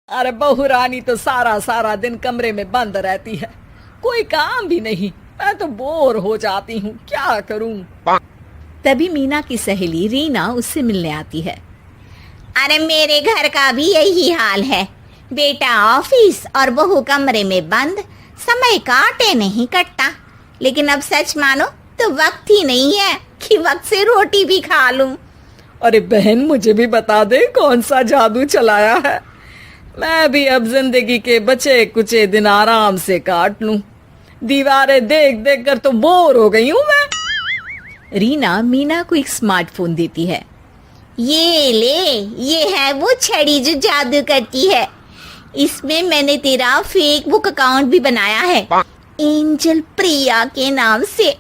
अरे बहू रानी तो सारा सारा दिन कमरे में बंद रहती है, कोई काम भी नहीं। मैं तो बोर हो जाती हूँ, क्या करूँ। तभी मीना की सहेली रीना उससे मिलने आती है। अरे मेरे घर का भी यही हाल है, बेटा ऑफिस और बहू कमरे में बंद, समय काटे नहीं कटता। लेकिन अब सच मानो तो वक्त ही नहीं है कि वक्त से रोटी भी खा लूं। अरे बहन, मुझे भी बता दे कौन सा जादू चलाया है। मैं भी अब जिंदगी के बचे कुचे दिन आराम से काट लूं। दीवारें देख देख कर तो बोर हो गई हूं मैं। रीना मीना को एक स्मार्टफोन देती है। ये ले, ये है वो छड़ी जो जादू करती है। इसमें मैंने तेरा फेसबुक अकाउंट भी बनाया है, एंजल प्रिया के नाम से।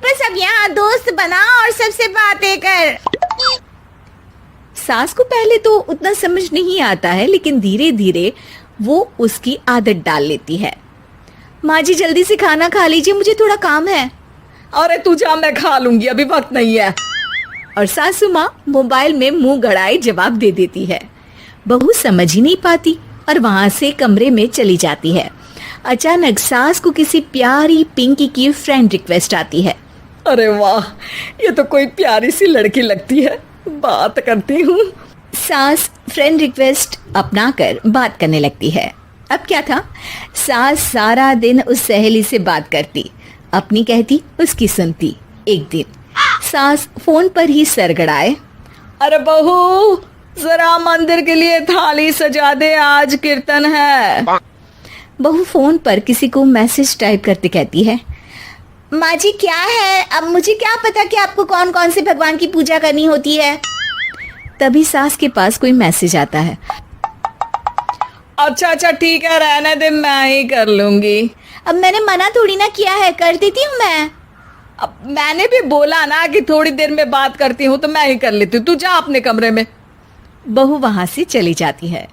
बस अब यहाँ दोस्त बना और सबसे बातें कर। सास को पहले तो उतना समझ नहीं आता है, लेकिन धीरे धीरे वो उसकी आदत डाल लेती है। माँ जी जल्दी से खाना खा लीजिए, मुझे थोड़ा काम है। अरे तू जा, मैं खा लूंगी, अभी वक्त नहीं है। और सासू माँ मोबाइल में मुंह गड़ाए जवाब दे देती है। बहू समझ ही नहीं पाती और वहां से कमरे में चली जाती है। अचानक सास को किसी प्यारी पिंकी की फ्रेंड रिक्वेस्ट आती है। अरे वाह, ये तो कोई प्यारी सी लड़की लगती है, बात करती हूँ। सास फ्रेंड रिक्वेस्ट अपनाकर बात करने लगती है। अब क्या था, सास सारा दिन उस सहेली से बात करती, अपनी कहती उसकी सुनती। एक दिन सास फोन पर ही सर गड़ाए। अरे बहू, जरा मंदिर के लिए थाली सजा दे, आज कीर्तन है। बहू फोन पर किसी को मैसेज टाइप करते कहती है। माँ जी क्या है, अब मुझे क्या पता कि आपको कौन कौन से भगवान की पूजा करनी होती है। तभी सास के पास कोई मैसेज आता है। अच्छा अच्छा ठीक है, रहने दे, मैं ही कर लूंगी। अब मैंने मना थोड़ी ना किया है, कर देती हूँ मैं। अब मैंने भी बोला ना कि थोड़ी देर में बात करती हूँ, तो मैं ही कर लेती हूँ, तू जा अपने कमरे में। बहू वहां से चली जाती है।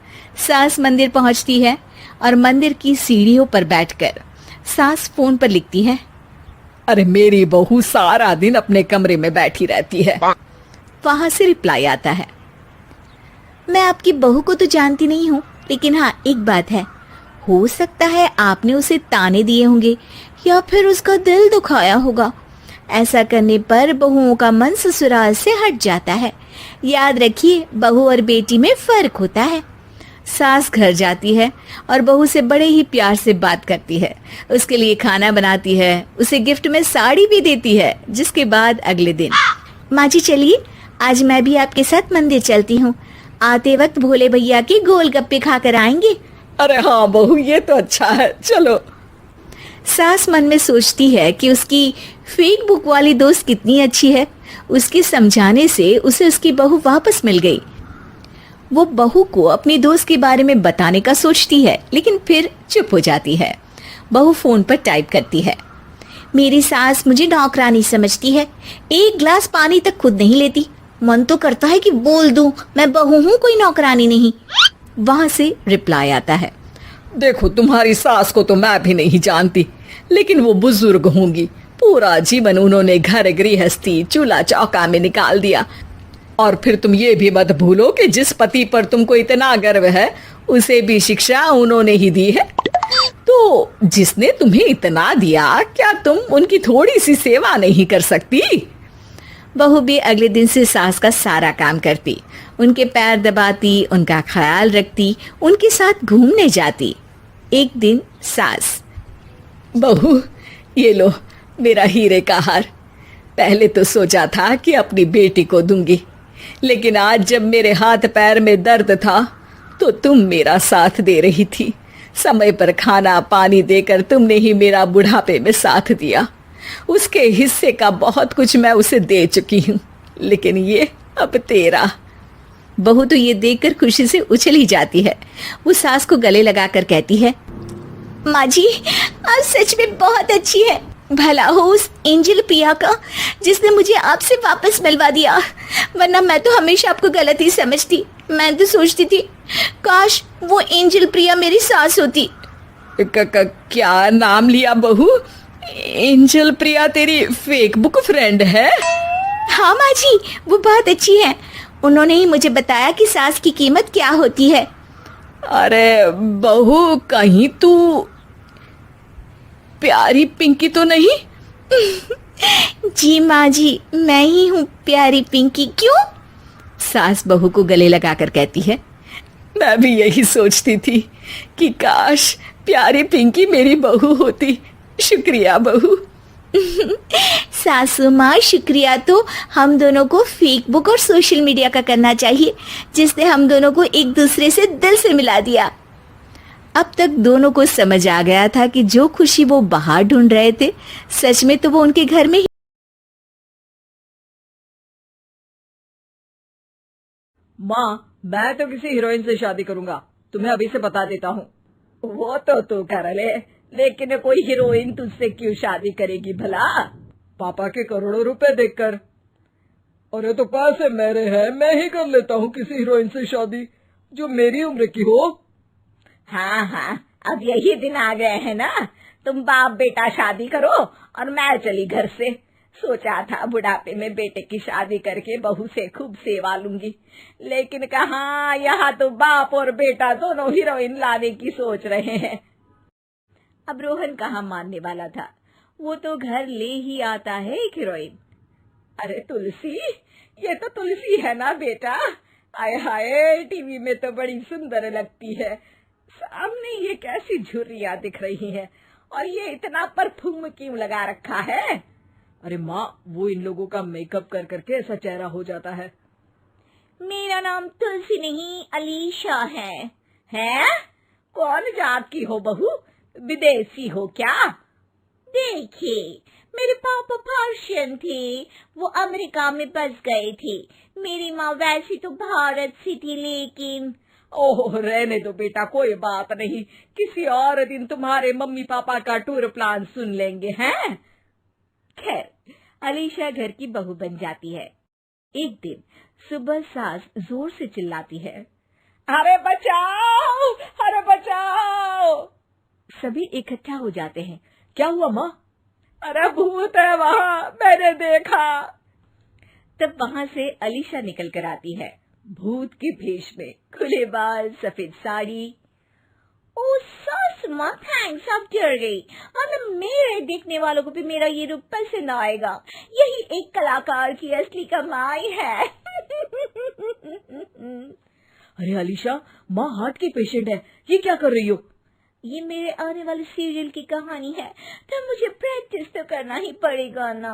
सास मंदिर पहुंचती है और मंदिर की सीढ़ियों पर बैठकर सास फोन पर लिखती है। अरे मेरी बहू सारा दिन अपने कमरे में बैठी रहती है। वहां से रिप्लाई आता है। मैं आपकी बहू को तो जानती नहीं हूँ, लेकिन हाँ एक बात है, हो सकता है आपने उसे ताने दिए होंगे या फिर उसका दिल दुखाया होगा। ऐसा करने पर बहुओं का मन ससुराल से हट जाता है। याद रखिए, बहू और बेटी में फर्क होता है। सास घर जाती है और बहू से बड़े ही प्यार से बात करती है, उसके लिए खाना बनाती है, उसे गिफ्ट में साड़ी भी देती है। जिसके बाद अगले दिन, माँ जी चलिए, आज मैं भी आपके साथ मंदिर चलती हूँ, आते वक्त भोले भैया के गोलगप्पे खाकर आएंगे। अरे हाँ बहू, ये तो अच्छा है, चलो। सास मन में सोचती है कि उसकी फेक बुक वाली दोस्त कितनी अच्छी है। उसके समझाने से उसे उसकी बहू वापस मिल गई। वो बहू को अपनी दोस्त के बारे में बताने का सोचती है, लेकिन फिर चुप हो जाती है। बहू फोन पर टाइप करती है। मेरी सास मुझे नौकरानी समझती है, एक गिलास पानी तक खुद नहीं लेती। मन तो करता है कि बोल दूं, मैं बहू हूँ, कोई नौकरानी नहीं। वहां से रिप्लाई आता है। देखो, तुम्हारी सास को तो मैं भी नहीं जानती, लेकिन वो बुजुर्ग होंगी। पूरा जीवन उन्होंने घर गृहस्थी चूल्हा चौका में निकाल दिया। और फिर तुम ये भी मत भूलो कि जिस पति पर तुमको इतना गर्व है, उसे भी शिक्षा उन्होंने ही दी है। तो जिसने तुम्हें इतना दिया, क्या तुम उनकी थोड़ी सी सेवा नहीं कर सकती? बहू भी अगले दिन से सास का सारा काम करती, उनके पैर दबाती, उनका ख्याल रखती, उनके साथ घूमने जाती। एक दिन सास, बहू ये लो मेरा हीरे का हार। पहले तो सोचा था कि अपनी बेटी को दूंगी, लेकिन आज जब मेरे हाथ पैर में दर्द था तो तुम मेरा साथ दे रही थी। समय पर खाना पानी देकर तुमने ही मेरा बुढ़ापे में साथ दिया। उसके हिस्से का बहुत कुछ मैं उसे दे चुकी हूँ, लेकिन ये अब तेरा। बहू तो ये देखकर खुशी से उछल ही जाती है। वो सास को गले लगाकर कहती है। माँ जी आज सच में बहुत अच्छी है, भला हो उस एंजल प्रिया का जिसने मुझे आपसे वापस मिलवा दिया, वरना मैं तो हमेशा आपको गलत ही समझती। मैं तो सोचती थी काश वो एंजल प्रिया मेरी सास होती। क्या नाम लिया बहू? एंजल प्रिया तेरी फेक बुक फ्रेंड है? हाँ माँ जी, वो बहुत अच्छी है। उन्होंने ही मुझे बताया कि सास की कीमत क्या होती है। अरे बहू, कहीं तू प्यारी पिंकी तो नहीं? जी माँ जी, मैं ही हूँ प्यारी पिंकी। क्यों? सास बहू को गले लगाकर कहती है। मैं भी यही सोचती थी कि काश प्यारी पिंकी मेरी बहू होती। शुक्रिया बहू। सासू माँ, शुक्रिया तो हम दोनों को फेसबुक और सोशल मीडिया का करना चाहिए, जिसने हम दोनों को एक दूसरे से दिल से मिला दिया। अब तक दोनों को समझ आ गया था कि जो खुशी वो बाहर ढूंढ रहे थे, सच में तो वो उनके घर में ही। माँ, मैं तो किसी हीरोइन से शादी करूंगा, तुम्हें अभी से बता देता हूँ। वो तो तू कर ले, लेकिन कोई हीरोइन तुझसे क्यों शादी करेगी भला? पापा के करोड़ों रुपए देखकर। अरे तो पैसे मेरे हैं, मैं ही कर लेता हूँ किसी हीरोइन से शादी जो मेरी उम्र की हो। हाँ हाँ, अब यही दिन आ गए हैं ना, तुम बाप बेटा शादी करो और मैं चली घर से। सोचा था बुढ़ापे में बेटे की शादी करके बहू से खूब सेवा लूंगी, लेकिन कहाँ, यहाँ तो बाप और बेटा दोनों हीरोइन लाने की सोच रहे हैं। अब रोहन कहाँ मानने वाला था, वो तो घर ले ही आता है एक हीरोइन। अरे तुलसी, ये तो तुलसी है ना बेटा? आय हाय, टीवी में तो बड़ी सुंदर लगती है, सामने ये कैसी झुर्रियां दिख रही है, और ये इतना परफ्यूम क्यों लगा रखा है? अरे माँ, वो इन लोगों का मेकअप कर करके ऐसा चेहरा हो जाता है। मेरा नाम तुलसी नहीं, अलीशा है। हैं? कौन जात की हो बहू? विदेशी हो क्या? देखिए, मेरे पापा पर्शियन थे, वो अमेरिका में बस गए थे। मेरी माँ वैसी तो भारत से थी, लेकिन ओह रहने दो बेटा, कोई बात नहीं, किसी और दिन तुम्हारे मम्मी पापा का टूर प्लान सुन लेंगे हैं। खैर, अलीशा घर की बहू बन जाती है। एक दिन सुबह सास जोर से चिल्लाती है, अरे बचाओ, अरे बचाओ। सभी इकट्ठा हो जाते हैं। क्या हुआ माँ? अरे भूत है वहाँ, मैंने देखा। तब वहां से अलीशा निकल कर आती है, भूत के भेष में, खुले बाल, सफेद साड़ी। ओ सस माँ, थैंक्स, अब डर गई। अब मेरे देखने वालों को भी मेरा ये रूप पसंद आएगा। यही एक कलाकार की असली कमाई है। अरे अलीशा, माँ हार्ट की पेशेंट है, ये क्या कर रही हो? ये मेरे आने वाले सीरियल की कहानी है, तो मुझे प्रैक्टिस तो करना ही पड़ेगा ना।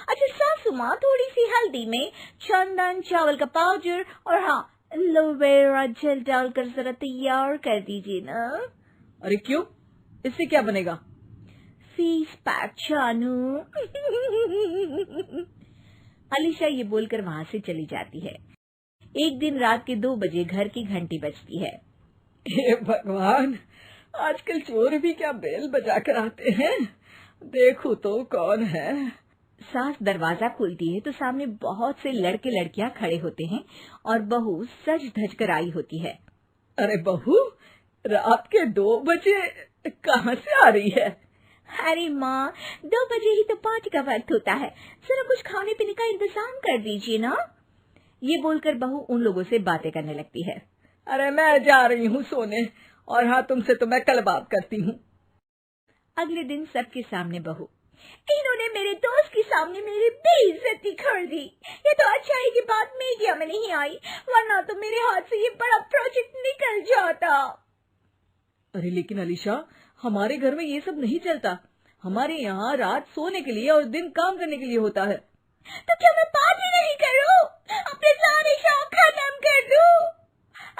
अच्छा सासू माँ, थोड़ी सी हल्दी में चंदन, चावल का पाउडर और हाँ एलोवेरा जेल डालकर जरा तैयार कर दीजिए ना। अरे क्यों, इससे क्या बनेगा? फेस पैक जानू। अलीशा ये बोलकर वहां से चली जाती है। एक दिन रात के 2 बजे घर की घंटी बजती है। हे भगवान, आजकल चोर भी क्या बेल बजा कर आते हैं, देखो तो कौन है। सास दरवाजा खोलती है तो सामने बहुत से लड़के लड़कियां खड़े होते हैं और बहू सज धज कर आई होती है। अरे बहू, रात के 2 बजे कहाँ से आ रही है? अरे माँ, 2 बजे ही तो पार्टी का वक्त होता है, जरा कुछ खाने पीने का इंतजाम कर दीजिए ना। ये बोलकर बहू उन लोगों से बातें करने लगती है। अरे मैं जा रही हूँ सोने, और हाँ तुमसे तो मैं कल बात करती हूँ। अगले दिन सबके सामने बहू, इन्होंने मेरे दोस्त के सामने मेरी बेइज्जती कर दी। ये तो अच्छा है कि बात मीडिया में नहीं आई, वरना तो मेरे हाथ से ये बड़ा प्रोजेक्ट निकल जाता। अरे लेकिन अलीशा, हमारे घर में ये सब नहीं चलता, हमारे यहाँ रात सोने के लिए और दिन काम करने के लिए होता है। तो क्या मैं पार्टी नहीं करूं, अपने सारे शौक खत्म कर दूं?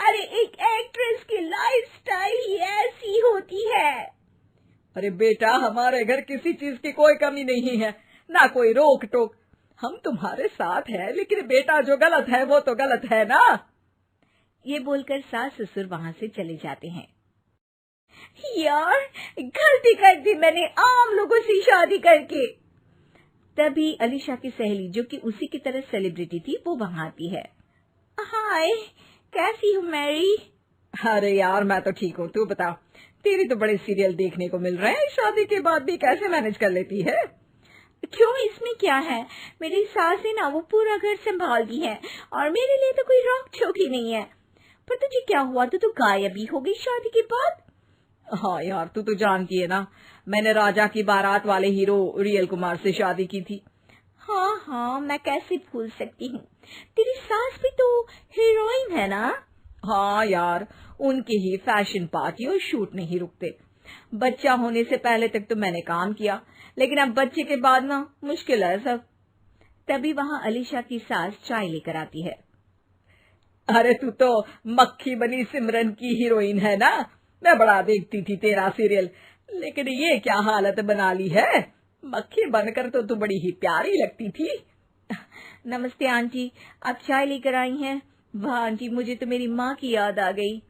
अरे एक एक्ट्रेस की लाइफस्टाइल ही ऐसी होती है। अरे बेटा, हमारे घर किसी चीज की कोई कमी नहीं है, ना कोई रोक टोक, हम तुम्हारे साथ हैं, लेकिन बेटा जो गलत है वो तो गलत है ना। ये बोलकर सास ससुर वहां से चले जाते हैं। यार, गलती कर दी मैंने आम लोगों से शादी करके। तभी अलीशा की सहेली, जो कि उसी की तरह सेलिब्रिटी थी, वो वहां आती है। हाय, कैसी हो मैरी? अरे यार, मैं तो ठीक हूँ, तू बता, तेरी तो बड़े सीरियल देखने को मिल रहे हैं, शादी के बाद भी कैसे मैनेज कर लेती है? क्यों, इसमें क्या है? मेरी सास ने ना वो पूरा घर संभाल दी है और मेरे लिए तो कोई रोक टोक ही नहीं है। पर तुझे क्या हुआ? तू तो गायब ही हो गई शादी के बाद। हाँ यार, तू तो जानती है ना, मैंने राजा की बारात वाले हीरो रियल कुमार से शादी की थी। हाँ हाँ, मैं कैसे भूल सकती हूँ। तेरी सास भी तो हीरोइन है ना? हाँ यार, उनके ही फैशन पार्टी और शूट नहीं रुकते। बच्चा होने से पहले तक तो मैंने काम किया, लेकिन अब बच्चे के बाद ना मुश्किल है सब। तभी वहाँ अलीशा की सास चाय लेकर आती है। अरे तू तो मक्खी बनी सिमरन की हीरोइन है ना, मैं बड़ा देखती थी तेरा सीरियल, लेकिन ये क्या हालत बना ली है। मक्खी बनकर तो तू बड़ी ही प्यारी लगती थी। नमस्ते आंटी, आप चाय लेकर आई हैं? वाह आंटी, मुझे तो मेरी माँ की याद आ गई।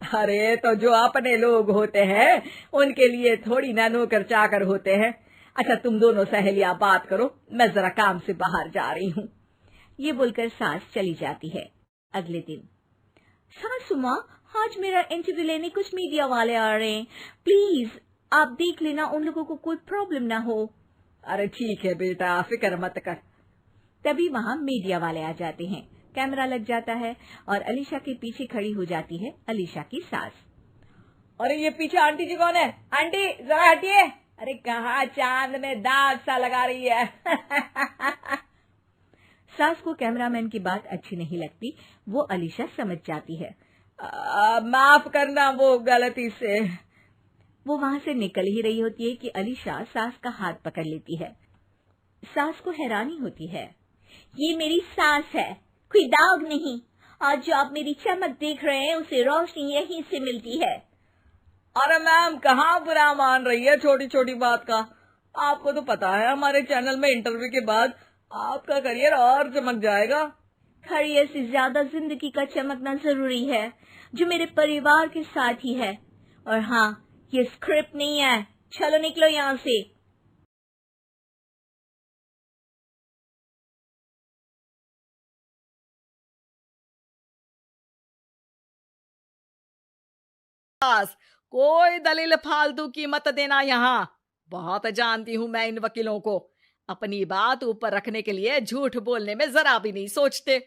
अरे तो जो अपने लोग होते हैं उनके लिए थोड़ी ना नौकर चाकर होते हैं। अच्छा तुम दोनों सहेलियां बात करो, मैं जरा काम से बाहर जा रही हूँ। ये बोलकर सास चली जाती है। अगले दिन, सासू माँ, आज मेरा इंटरव्यू लेने कुछ मीडिया वाले आ रहे हैं, प्लीज आप देख लेना उन लोगों को कोई प्रॉब्लम ना हो। अरे ठीक है बेटा, फिक्र मत कर। तभी वहाँ मीडिया वाले आ जाते हैं। कैमरा लग जाता है और अलीशा के पीछे खड़ी हो जाती है अलीशा की सास। अरे ये पीछे आंटी जी कौन है? आंटी जरा हटिए। अरे कहाँ चांद में दाग सा लगा रही है। सास को कैमरामैन की बात अच्छी नहीं लगती, वो अलीशा समझ जाती है। माफ करना, वो गलती से। वो वहां से निकल ही रही होती है कि अलीशा सास का हाथ पकड़ लेती है। सास को हैरानी होती है, ये मेरी सास है, कोई दाग नहीं। आज जो आप मेरी चमक देख रहे हैं उसे रोशनी यहीं से मिलती है। अरे मैम, कहाँ बुरा मान रही है छोटी छोटी बात का। आपको तो पता है हमारे चैनल में इंटरव्यू के बाद आपका करियर और चमक जाएगा। करियर से ज्यादा जिंदगी का चमकना जरूरी है, जो मेरे परिवार के साथ ही है। और हाँ, ये स्क्रिप्ट नहीं है, चलो निकलो यहाँ से। कोई दलील फालतू की मत देना यहाँ। बहुत जानती हूं मैं इन वकीलों को, अपनी बात ऊपर रखने के लिए झूठ बोलने में जरा भी नहीं सोचते।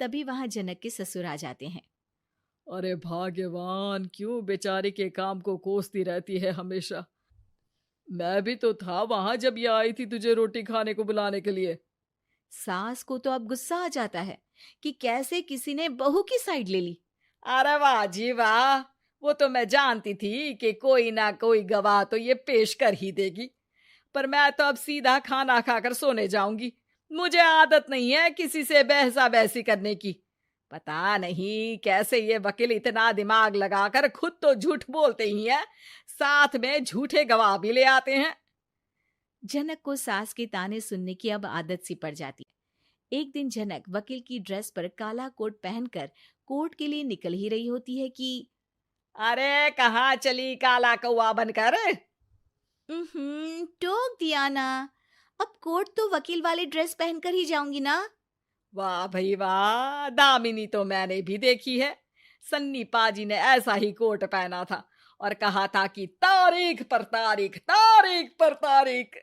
तभी वहां जनक के ससुर आ जाते हैं। अरे भाग्यवान, क्यों बेचारे के काम को कोसती रहती है हमेशा। मैं भी तो था वहां जब ये आई थी तुझे रोटी खाने को बुलाने के लिए। सास को तो अब गुस्सा आ जाता है कि कैसे किसी ने बहू की साइड ले ली। अरे वाह जी वाह, वो तो मैं जानती थी कि कोई ना कोई गवाह तो ये पेश कर ही देगी। पर मैं तो अब सीधा खाना खाकर सोने जाऊंगी। मुझे आदत नहीं है किसी से बहसा बहसी करने की। पता नहीं कैसे ये वकील इतना दिमाग लगाकर खुद तो झूठ बोलते ही हैं, साथ में झूठे गवाह भी ले आते हैं। जनक को सास के ताने सुनने की अब आदत सी पड़ जाती है। एक दिन जनक वकील की ड्रेस पर काला कोट पहनकर कोर्ट के लिए निकल ही रही होती है कि अरे कहाँ चली काला कौवा बनकर? टोक दिया ना। अब कोर्ट तो वकील वाले ड्रेस पहनकर ही जाऊंगी ना। वाह भाई वाह, दामिनी तो मैंने भी देखी है। सन्नी पाजी ने ऐसा ही कोट पहना था और कहा था कि तारीख पर तारीख, तारीख पर तारीख।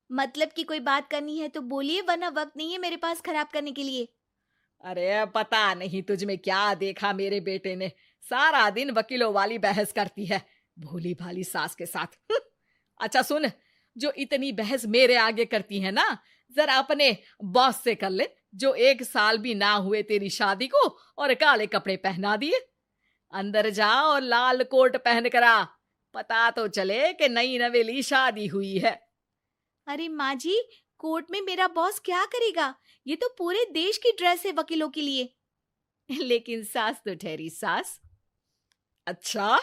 मतलब कि कोई बात करनी है तो बोलिए, वरना वक्त नहीं है मेरे पास खराब करने के लिए। अरे पता नहीं तुझ में क्या देखा मेरे बेटे ने, सारा दिन वकीलों वाली बहस करती है भोली भाली सास के साथ। अच्छा सुन, जो इतनी बहस मेरे आगे करती है ना, जरा अपने बॉस से कर ले, जो 1 साल भी ना हुए तेरी शादी को और काले कपड़े पहना दिए। अंदर जा और लाल कोट पहन कर आ, पता तो चले कि नई नवेली शादी हुई है। अरे माँ जी, कोर्ट में मेरा बॉस क्या करेगा? ये तो पूरे देश की ड्रेस है वकीलों के लिए। लेकिन सास तो ठहरी सास। अच्छा,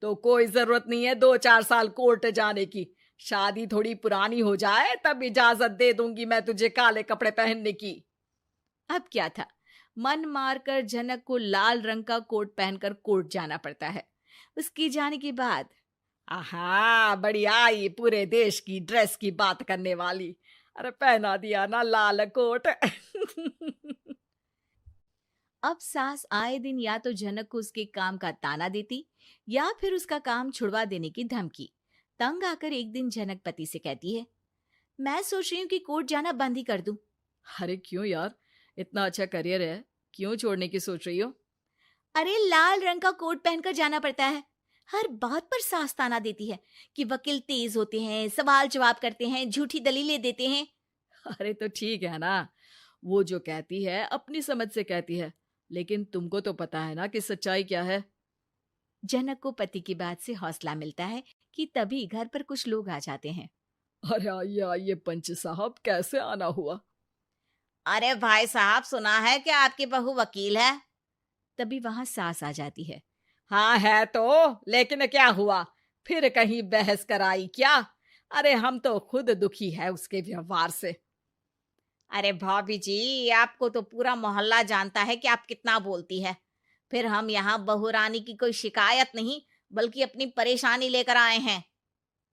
तो कोई जरूरत नहीं है 2-4 साल कोर्ट जाने की। शादी थोड़ी पुरानी हो जाए तब इजाजत दे दूंगी मैं तुझे काले कपड़े पहनने की। अब क्या था, मन मारकर जनक को लाल रंग का कोट पहनकर कोर्ट जाना पड़ता है। उसके जाने के बाद आहा, बढ़िया आई पूरे देश की ड्रेस की बात करने वाली। अरे पहना दिया ना लाल कोट। अब सास आए दिन या तो जनक को उसके काम का ताना देती या फिर उसका काम छुड़वा देने की धमकी। तंग आकर एक दिन जनक पति से कहती है, मैं सोच रही हूँ कि कोर्ट जाना बंद ही कर दूं। अरे क्यों यार, इतना अच्छा करियर है, क्यों छोड़ने की सोच रही हो? अरे लाल रंग का कोट पहनकर जाना पड़ता है। हर बात पर सास ताना देती है कि वकील तेज होते हैं, सवाल जवाब करते हैं, झूठी दलीलें देते हैं। अरे तो ठीक है ना, वो जो कहती है अपनी समझ से कहती है, लेकिन तुमको तो पता है ना कि सच्चाई क्या है। जनक को पति की बात से हौसला मिलता है कि तभी घर पर कुछ लोग आ जाते हैं। अरे आइए आइए पंच साहब, कैसे आना हुआ? अरे भाई साहब, सुना है कि आपकी बहू वकील है। तभी वहां सास आ जाती है। हाँ है तो, लेकिन क्या हुआ, फिर कहीं बहस कराई क्या? अरे हम तो खुद दुखी है उसके व्यवहार से। अरे भाभी जी, आपको तो पूरा मोहल्ला जानता है कि आप कितना बोलती है। फिर हम यहाँ बहू रानी की कोई शिकायत नहीं, बल्कि अपनी परेशानी लेकर आए हैं।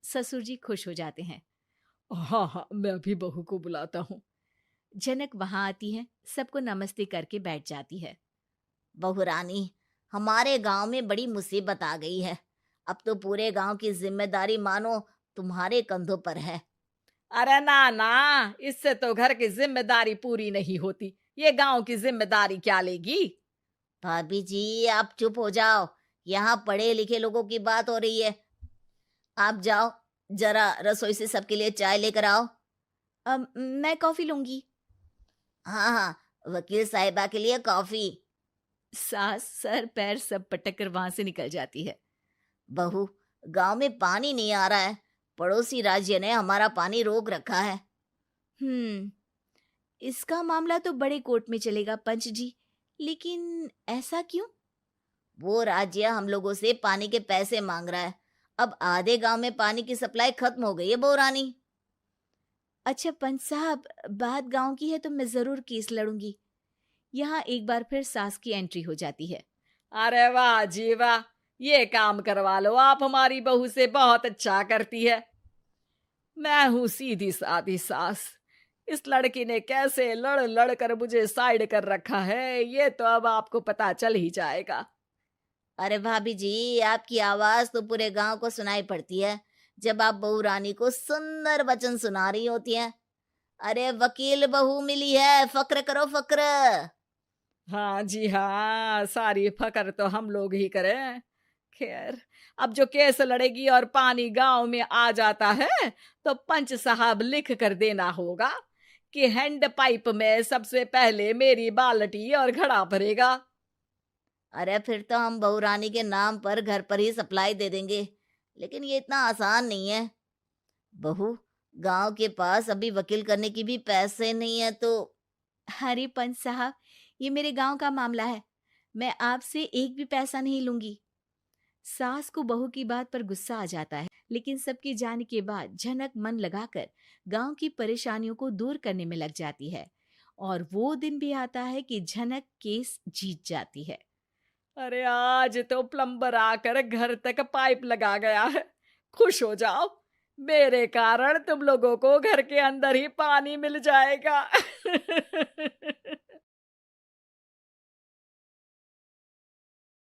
ससुर जी खुश हो जाते हैं। हाँ हाँ, मैं भी बहू को बुलाता हूँ। जनक वहां आती है, सबको नमस्ते करके बैठ जाती है। बहू रानी, हमारे गांव में बड़ी मुसीबत आ गई है। अब तो पूरे गांव की जिम्मेदारी मानो तुम्हारे कंधों पर है। अरे ना ना, इससे तो घर की जिम्मेदारी पूरी नहीं होती, ये गांव की जिम्मेदारी क्या लेगी? भाभी जी, आप चुप हो जाओ। यहाँ पढ़े लिखे लोगों की बात हो रही है। आप जाओ, जरा रसोई से सबके लिए चाय लेकर आओ। मैं कॉफी लूंगी। हाँ हाँ, वकील साहिबा के लिए कॉफी। सास सर पैर सब पटक कर वहां से निकल जाती है। बहू, गांव में पानी नहीं आ रहा है। पड़ोसी राज्य ने हमारा पानी रोक रखा है। इसका मामला तो बड़े कोर्ट में चलेगा पंच जी, लेकिन ऐसा क्यों? वो राज्य हम लोगों से पानी के पैसे मांग रहा है। अब आधे गांव में पानी की सप्लाई खत्म हो गई है बहू रानी। अच्छा पंच साहब, बात गांव की है तो मैं जरूर केस लड़ूंगी। यहाँ एक बार फिर सास की एंट्री हो जाती है। अरे वाह जी वाह, ये काम करवा लो, आप हमारी बहू से बहुत अच्छा करती है। मैं हूं सीधी सादी सास, इस लड़की ने कैसे लड़ लड़ कर मुझे साइड कर रखा है, ये तो अब आपको पता चल ही जाएगा। अरे भाभी जी, आपकी आवाज तो पूरे गांव को सुनाई पड़ती है जब आप बहू रानी को सुंदर वचन सुना रही होती हैं। अरे वकील बहू मिली है, फक्र करो फक्र। हाँ जी हाँ, सारी फकर तो हम लोग ही करें। खैर, अब जो केस लड़ेगी और पानी गांव में आ जाता है तो पंच साहब लिख कर देना होगा कि हैंड पाइप में सबसे पहले मेरी बाल्टी और घड़ा भरेगा। अरे फिर तो हम बहू रानी के नाम पर घर पर ही सप्लाई दे देंगे, लेकिन ये इतना आसान नहीं है। बहू, गांव के पास अभी वकील करने की भी पैसे नहीं है तो। अरे पंच साहब, ये मेरे गांव का मामला है, मैं आपसे एक भी पैसा नहीं लूंगी। सास को बहू की बात पर गुस्सा आ जाता है, लेकिन सबके जाने के बाद झनक मन लगाकर गांव की परेशानियों को दूर करने में लग जाती है। और वो दिन भी आता है कि झनक केस जीत जाती है। अरे आज तो प्लम्बर आकर घर तक पाइप लगा गया है, खुश हो जाओ, मेरे कारण तुम लोगों को घर के अंदर ही पानी मिल जाएगा।